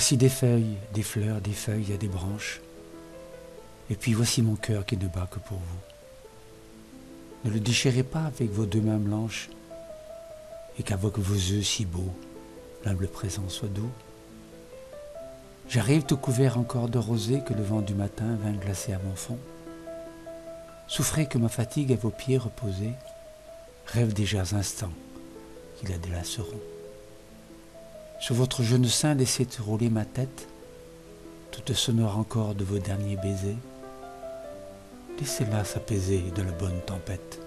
Voici des feuilles, des fleurs, des feuilles et des branches. Et puis voici mon cœur qui ne bat que pour vous. Ne le déchirez pas avec vos deux mains blanches, et qu'avec vos yeux si beaux, l'humble présent soit doux. J'arrive tout couvert encore de rosée que le vent du matin vint glacer à mon fond. Souffrez que ma fatigue à vos pieds reposés rêve déjà instants qui la délaceront. Sur votre jeune sein laissez rouler ma tête, toute sonore encore de vos derniers baisers. Laissez-la s'apaiser de la bonne tempête,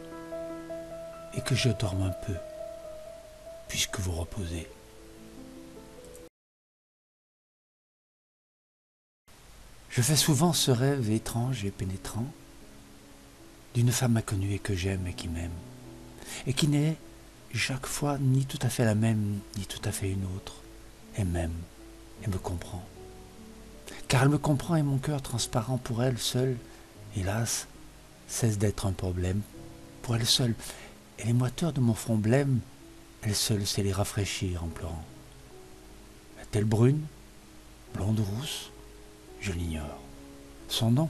et que je dorme un peu, puisque vous reposez. Je fais souvent ce rêve étrange et pénétrant d'une femme inconnue et que j'aime et qui m'aime, et qui n'est chaque fois ni tout à fait la même, ni tout à fait une autre. Elle m'aime et me comprend. Car elle me comprend et mon cœur transparent pour elle seule, hélas, cesse d'être un problème. Pour elle seule, et les moiteurs de mon front blême, elle seule sait les rafraîchir en pleurant. Est-elle brune, blonde ou rousse? Je l'ignore. Son nom,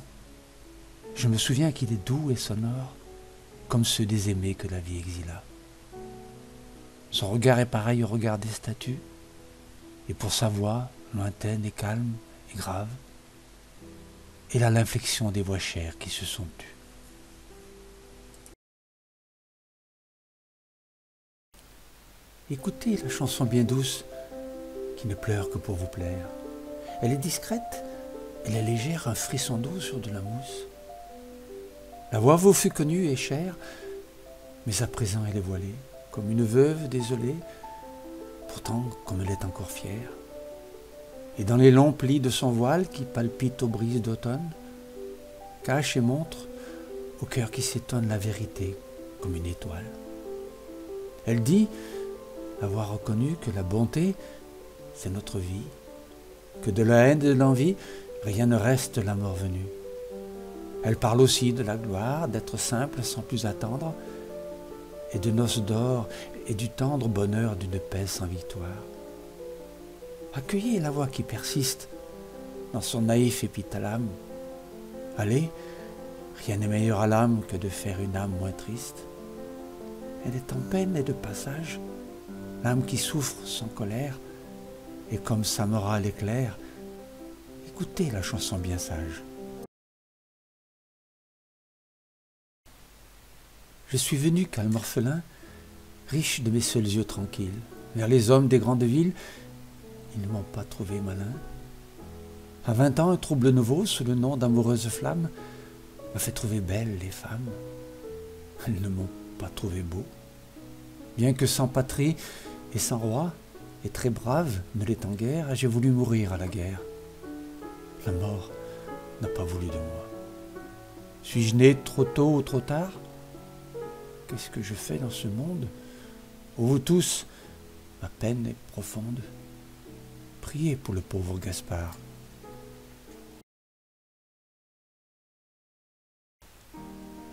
je me souviens qu'il est doux et sonore, comme ceux des aimés que la vie exila. Son regard est pareil au regard des statues, et pour sa voix, lointaine et calme et grave, elle a l'inflexion des voix chères qui se sont tues. Écoutez la chanson bien douce, qui ne pleure que pour vous plaire. Elle est discrète, elle est légère, un frisson doux sur de la mousse. La voix vous fut connue et chère, mais à présent elle est voilée, comme une veuve désolée, pourtant comme elle est encore fière. Et dans les longs plis de son voile qui palpitent aux brises d'automne, cache et montre au cœur qui s'étonne la vérité comme une étoile. Elle dit avoir reconnu que la bonté, c'est notre vie, que de la haine et de l'envie, rien ne reste la mort venue. Elle parle aussi de la gloire, d'être simple sans plus attendre, et de noces d'or et du tendre bonheur d'une paix sans victoire. Accueillez la voix qui persiste dans son naïf épithalame. Allez, rien n'est meilleur à l'âme que de faire une âme moins triste. Elle est en peine et de passage, l'âme qui souffre sans colère, et comme sa morale est claire, écoutez la chanson bien sage. Je suis venu, calme orphelin, riche de mes seuls yeux tranquilles, vers les hommes des grandes villes. Ils ne m'ont pas trouvé malin. À 20 ans, un trouble nouveau, sous le nom d'amoureuse flamme, m'a fait trouver belles les femmes. Elles ne m'ont pas trouvé beau. Bien que sans patrie et sans roi, et très brave, ne l'étant guère, j'ai voulu mourir à la guerre. La mort n'a pas voulu de moi. Suis-je né trop tôt ou trop tard? Qu'est-ce que je fais dans ce monde où vous tous, ma peine est profonde? Priez pour le pauvre Gaspard.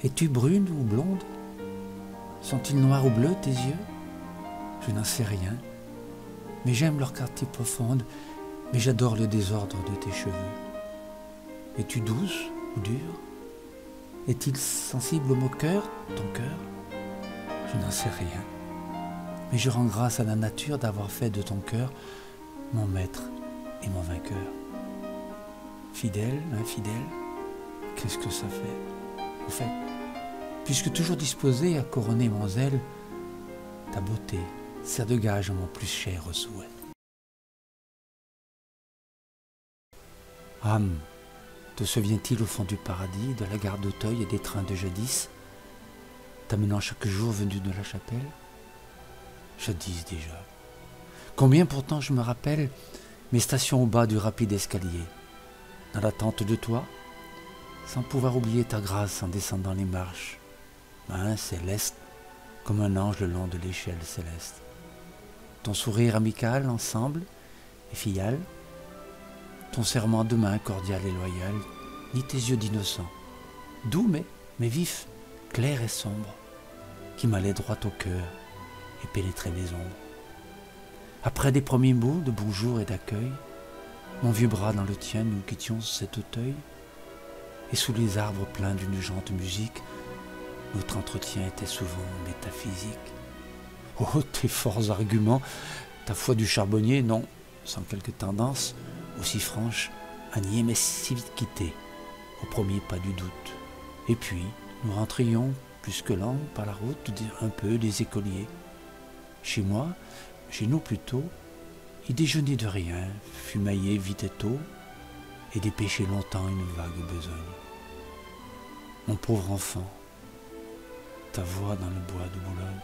Es-tu brune ou blonde? Sont-ils noirs ou bleus tes yeux? Je n'en sais rien, mais j'aime leur clarté profonde, mais j'adore le désordre de tes cheveux. Es-tu douce ou dure? Est-il sensible au moqueur, ton cœur? Je n'en sais rien, mais je rends grâce à la nature d'avoir fait de ton cœur mon maître et mon vainqueur. Fidèle, infidèle, qu'est-ce que ça fait? Au fait, puisque toujours disposé à couronner mon zèle, ta beauté sert de gage à mon plus cher souhait. Âme, te souvient-il au fond du paradis de la gare d'Auteuil et des trains de jadis, t'amenant chaque jour venu de la chapelle? Jadis déjà. Combien pourtant je me rappelle mes stations au bas du rapide escalier, dans l'attente de toi, sans pouvoir oublier ta grâce en descendant les marches, mince et leste, comme un ange le long de l'échelle céleste. Ton sourire amical ensemble et filial, ton serment de main cordial et loyal, ni tes yeux d'innocent, doux mais vifs, clairs et sombres, qui m'allaient droit au cœur et pénétraient mes ombres. Après des premiers mots de bonjour et d'accueil, mon vieux bras dans le tien, nous quittions cet auteuil, et sous les arbres pleins d'une jante musique, notre entretien était souvent métaphysique. Oh, tes forts arguments, ta foi du charbonnier, non, sans quelque tendance aussi franche à nier, mais si vite quitté, au premier pas du doute. Et puis, nous rentrions, plus que lents, par la route, un peu des écoliers. Chez moi, chez nous plutôt, y déjeuner de rien, fumailler vite et tôt, et dépêcher longtemps une vague besogne. Mon pauvre enfant, ta voix dans le bois de Boulogne.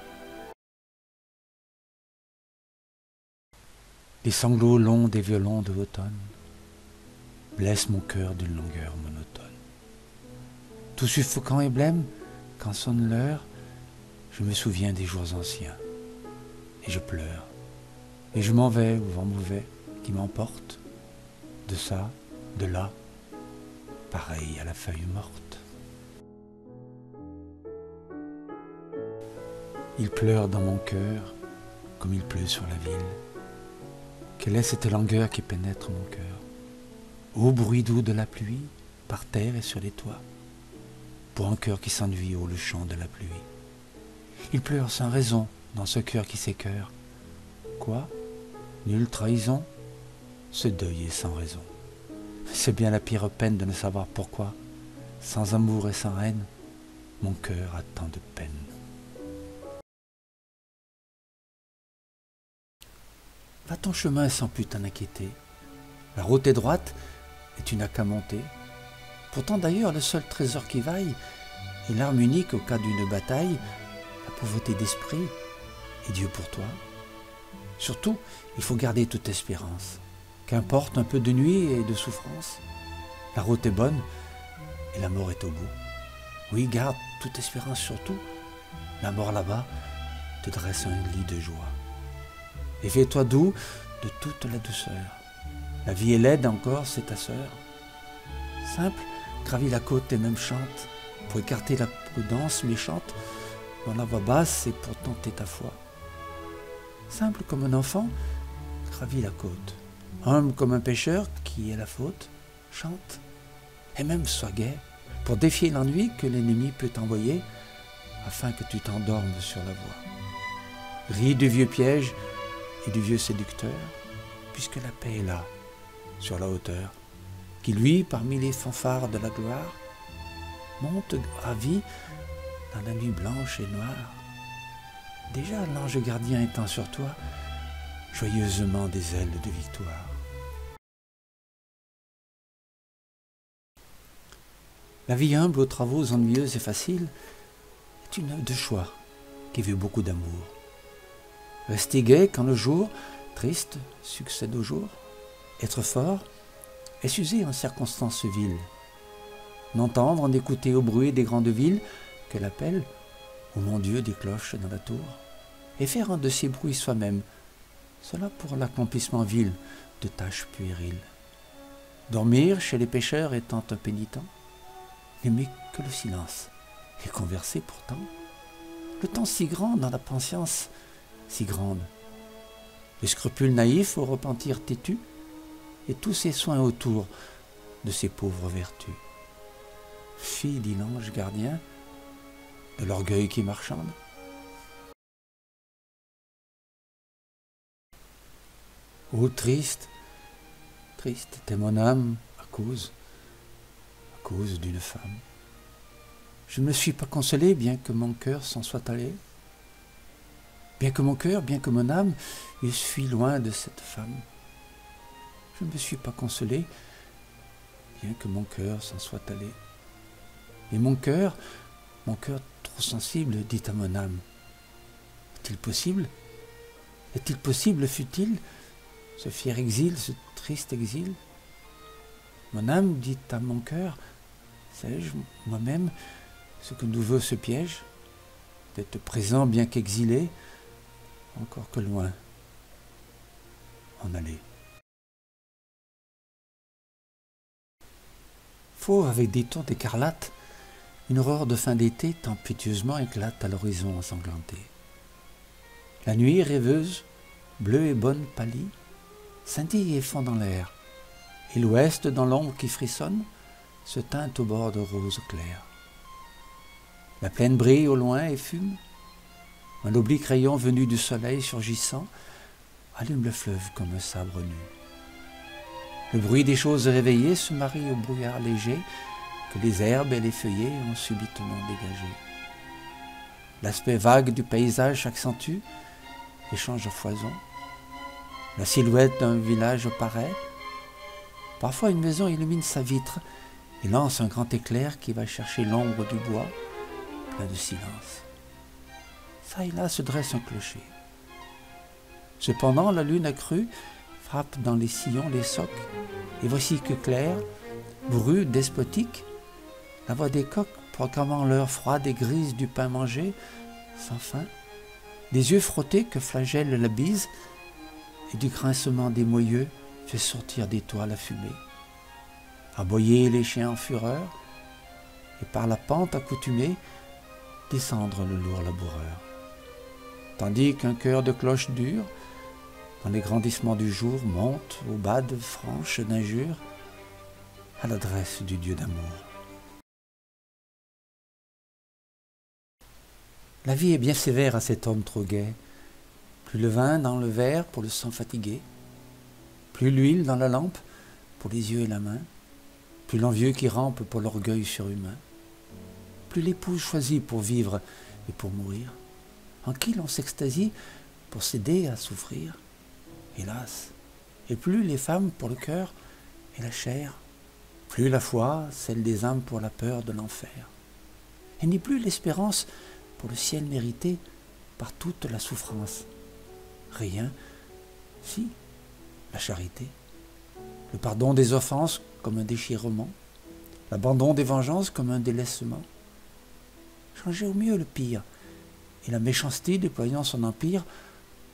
Les sanglots longs des violons de l'automne blessent mon cœur d'une longueur monotone. Tout suffocant et blême, quand sonne l'heure, je me souviens des jours anciens, et je pleure, et je m'en vais au vent mauvais qui m'emporte, de ça, de là, pareil à la feuille morte. Il pleure dans mon cœur, comme il pleut sur la ville. Quelle est cette langueur qui pénètre mon cœur? Ô bruit doux de la pluie, par terre et sur les toits, pour un cœur qui s'ennuie au le chant de la pluie. Il pleure sans raison dans ce cœur qui s'écœure. Quoi? Nulle trahison? Ce deuil est sans raison. C'est bien la pire peine de ne savoir pourquoi, sans amour et sans haine, mon cœur a tant de peine. Va ton chemin sans plus t'en inquiéter. La route est droite et tu n'as qu'à monter. Pourtant d'ailleurs le seul trésor qui vaille est l'arme unique au cas d'une bataille, la pauvreté d'esprit et Dieu pour toi. Surtout, il faut garder toute espérance. Qu'importe un peu de nuit et de souffrance, la route est bonne et la mort est au bout. Oui, garde toute espérance surtout. La mort là-bas te dresse un lit de joie. Et fais-toi doux de toute la douceur. La vie est laide encore, c'est ta sœur. Simple, gravis la côte et même chante, pour écarter la prudence méchante, dont la voix basse et pour tenter ta foi. Simple comme un enfant, gravis la côte. Humble comme un pêcheur, qui est la faute, chante. Et même sois gai, pour défier l'ennui que l'ennemi peut t'envoyer, afin que tu t'endormes sur la voie. Ris du vieux piège et du vieux séducteur, puisque la paix est là, sur la hauteur, qui lui, parmi les fanfares de la gloire, monte ravi dans la nuit blanche et noire. Déjà l'ange gardien étend sur toi joyeusement des ailes de victoire. La vie humble aux travaux ennuyeux et faciles est une œuvre de choix qui veut beaucoup d'amour. Rester gai quand le jour, triste, succède au jour. Être fort est s'user en circonstances viles. N'entendre, en écouter au bruit des grandes villes que l'appel, ô mon Dieu, des cloches dans la tour, et faire un de ces bruits soi-même, cela pour l'accomplissement vil de tâches puériles. Dormir chez les pêcheurs étant un pénitent, n'aimer que le silence, et converser pourtant. Le temps si grand dans la patience si grande. Les scrupules naïfs au repentir têtu, et tous ces soins autour de ces pauvres vertus. Fille, dit l'ange gardien, de l'orgueil qui marchande. Ô triste, triste était mon âme à cause d'une femme. Je ne me suis pas consolé, bien que mon cœur s'en soit allé. Bien que mon cœur, bien que mon âme eussent fui loin de cette femme. Je ne me suis pas consolé, bien que mon cœur s'en soit allé. Et mon cœur trop sensible, dit à mon âme, est-il possible, fut-il, ce fier exil, ce triste exil? Mon âme dit à mon cœur, sais-je, moi-même, ce que nous veut ce piège, d'être présent bien qu'exilé, encore que loin, en aller. Fauve avec des tons d'écarlate, une aurore de fin d'été tempétueusement éclate à l'horizon ensanglanté. La nuit rêveuse, bleue et bonne pâlie, scintille et fond dans l'air, et l'ouest, dans l'ombre qui frissonne, se teinte au bord de rose clair. La plaine brille au loin et fume. Un oblique rayon venu du soleil surgissant allume le fleuve comme un sabre nu. Le bruit des choses réveillées se marie au brouillard léger que les herbes et les feuillets ont subitement dégagé. L'aspect vague du paysage s'accentue et change à foison. La silhouette d'un village paraît. Parfois une maison illumine sa vitre et lance un grand éclair qui va chercher l'ombre du bois, plein de silence. Ça et là se dresse un clocher. Cependant, la lune accrue frappe dans les sillons les socs, et voici que claire, brue, despotique, la voix des coqs proclamant l'heure froide et grise du pain mangé, sans fin, des yeux frottés que flagelle la bise, et du grincement des moyeux fait sortir des toits la fumée. Aboyer les chiens en fureur, et par la pente accoutumée, descendre le lourd laboureur. Tandis qu'un chœur de cloches dures, dans les grandissements du jour, monte aux bades franches d'injures, à l'adresse du Dieu d'amour. La vie est bien sévère à cet homme trop gai. Plus le vin dans le verre pour le sang fatigué, plus l'huile dans la lampe pour les yeux et la main, plus l'envieux qui rampe pour l'orgueil surhumain, plus l'épouse choisie pour vivre et pour mourir, en qui l'on s'extasie pour s'aider à souffrir, hélas, et plus les femmes pour le cœur et la chair, plus la foi, celle des âmes pour la peur de l'enfer, et ni plus l'espérance pour le ciel mérité par toute la souffrance. Rien, si, la charité, le pardon des offenses comme un déchirement, l'abandon des vengeances comme un délaissement. Changer au mieux le pire, et la méchanceté déployant son empire,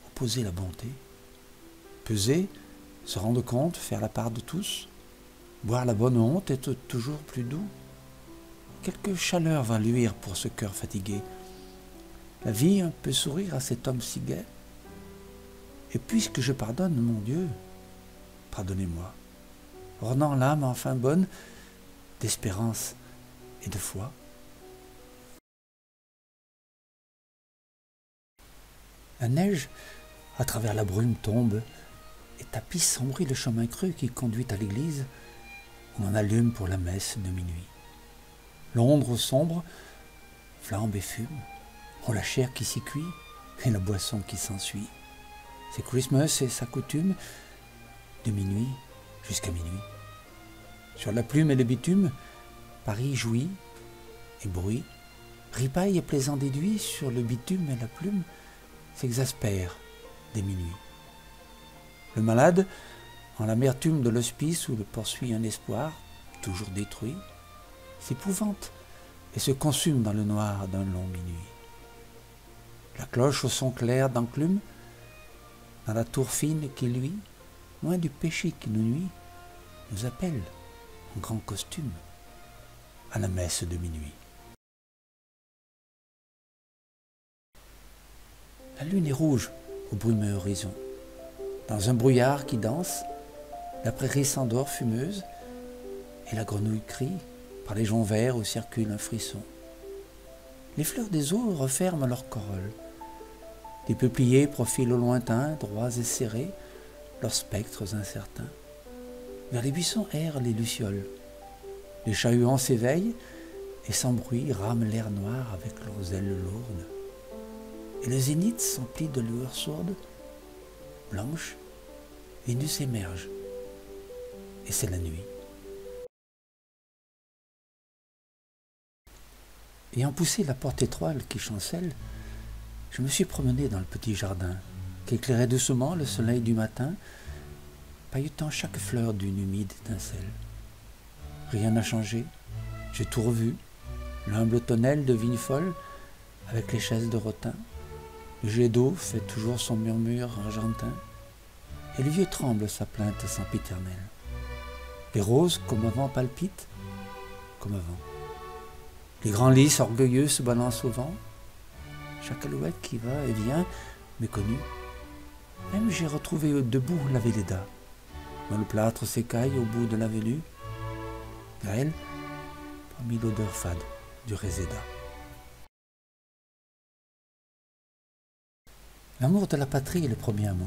opposer la bonté. Peser, se rendre compte, faire la part de tous, boire la bonne honte, être toujours plus doux. Quelque chaleur va luire pour ce cœur fatigué. La vie peut sourire à cet homme si gai. Et puisque je pardonne, mon Dieu, pardonnez-moi, ornant l'âme enfin bonne d'espérance et de foi. La neige, à travers la brume, tombe et tapisse sans bruit le chemin creux qui conduit à l'église où on allume pour la messe de minuit. L'ombre sombre flambe et fume, oh la chair qui s'y cuit et la boisson qui s'ensuit. C'est Christmas et sa coutume, de minuit jusqu'à minuit. Sur la plume et le bitume, Paris jouit et bruit, ripaille et plaisant déduit, sur le bitume et la plume, s'exaspère des minuit. Le malade, en l'amertume de l'hospice où le poursuit un espoir, toujours détruit, s'épouvante et se consume dans le noir d'un long minuit. La cloche au son clair d'enclume, dans la tour fine qui luit, loin du péché qui nous nuit, nous appelle en grand costume à la messe de minuit. La lune est rouge au brumeux horizon. Dans un brouillard qui danse, la prairie s'endort fumeuse et la grenouille crie par les joncs verts où circule un frisson. Les fleurs des eaux referment leurs corolles. Des peupliers profilent au lointain, droits et serrés, leurs spectres incertains. Vers les buissons errent les lucioles. Les chat-huants s'éveillent et sans bruit rament l'air noir avec leurs ailes lourdes. Et le zénith s'emplit de lueurs sourdes. Blanche, Vénus émerge, et c'est la nuit. Ayant poussé la porte étroite qui chancelle, je me suis promené dans le petit jardin qu'éclairait doucement le soleil du matin, pailletant chaque fleur d'une humide étincelle. Rien n'a changé, j'ai tout revu, l'humble tonnelle de vigne folle avec les chaises de rotin. Le jet d'eau fait toujours son murmure argentin, et le vieux tremble sa plainte sempiternelle. Les roses, comme avant, palpitent, comme avant. Les grands lys orgueilleux se balancent au vent, chaque alouette qui va et vient m'est connue. Même j'ai retrouvé debout la Véleda, dont le plâtre s'écaille au bout de l'avenue. Gaël, parmi l'odeur fade du réséda. L'amour de la patrie est le premier amour,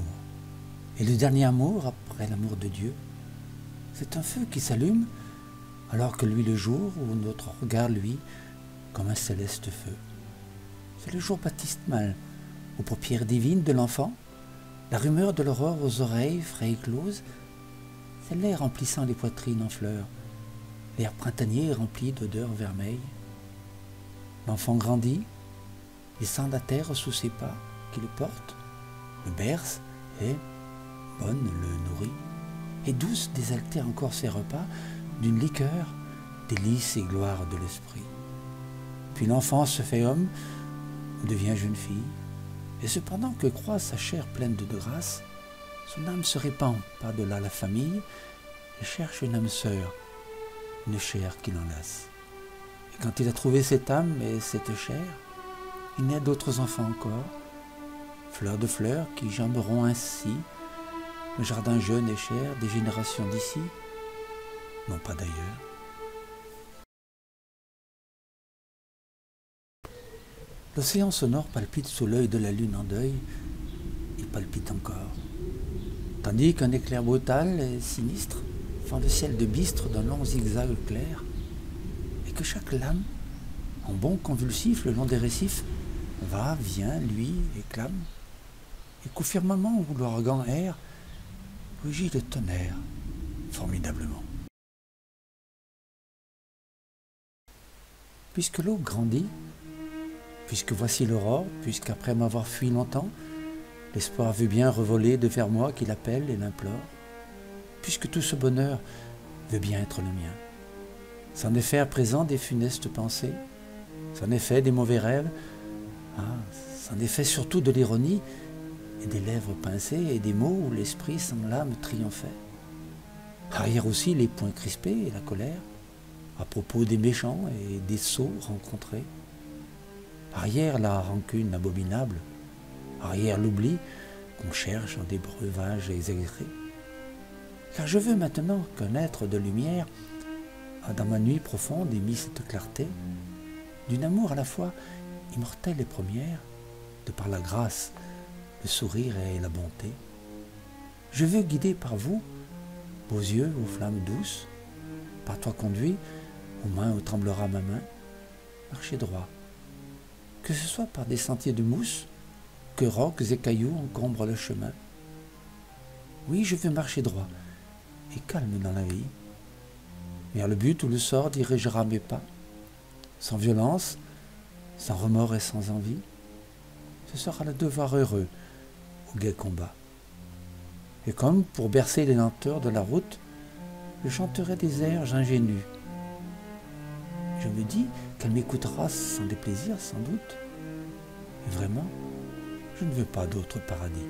et le dernier amour après l'amour de Dieu. C'est un feu qui s'allume alors que lui le jour, ou notre regard lui, comme un céleste feu. C'est le jour baptismal, aux paupières divines de l'enfant, la rumeur de l'aurore aux oreilles frais écloses. C'est l'air remplissant les poitrines en fleurs, l'air printanier rempli d'odeurs vermeilles. L'enfant grandit, il sent la terre sous ses pas qui le porte, le berce et, bonne, le nourrit, et douce désaltère encore ses repas d'une liqueur, délice et gloire de l'esprit. Puis l'enfant se fait homme, devient jeune fille, et cependant que croît sa chair pleine de grâce, son âme se répand par-delà la famille et cherche une âme sœur, une chair qui l'enlace. Et quand il a trouvé cette âme et cette chair, il naît d'autres enfants encore, fleurs de fleurs qui germeront ainsi le jardin jeune et cher des générations d'ici, non pas d'ailleurs. L'océan sonore palpite sous l'œil de la lune en deuil, il palpite encore. Tandis qu'un éclair brutal et sinistre fend le ciel de bistre d'un long zigzag clair, et que chaque lame, en bond convulsif le long des récifs, va, vient, lui, et clame, et qu'au firmament où l'ouragan erre, rugit le tonnerre, formidablement. Puisque l'eau grandit, puisque voici l'aurore, puisqu'après m'avoir fui longtemps, l'espoir veut bien revoler de vers moi qui l'appelle et l'implore, puisque tout ce bonheur veut bien être le mien. C'en est fait à présent des funestes pensées, c'en est fait des mauvais rêves, c'en est fait surtout de l'ironie, et des lèvres pincées, et des mots où l'esprit sans l'âme triomphait. Arrière aussi les poings crispés et la colère, à propos des méchants et des sots rencontrés. Arrière la rancune abominable, arrière l'oubli qu'on cherche en des breuvages exagérés. Car je veux maintenant qu'un être de lumière a dans ma nuit profonde émis cette clarté, d'une amour à la fois immortelle et première, de par la grâce, le sourire et la bonté. Je veux guider par vous, vos yeux aux flammes douces, par toi conduit, aux mains où tremblera ma main, marcher droit, que ce soit par des sentiers de mousse, que rocs et cailloux encombrent le chemin. Oui, je veux marcher droit et calme dans la vie, vers le but où le sort dirigera mes pas, sans violence, sans remords et sans envie. Ce sera le devoir heureux au gai combat. Et comme, pour bercer les lenteurs de la route, je chanterai des airs ingénus. Je me dis qu'elle m'écoutera sans déplaisir, sans doute. Et vraiment, je ne veux pas d'autre paradis.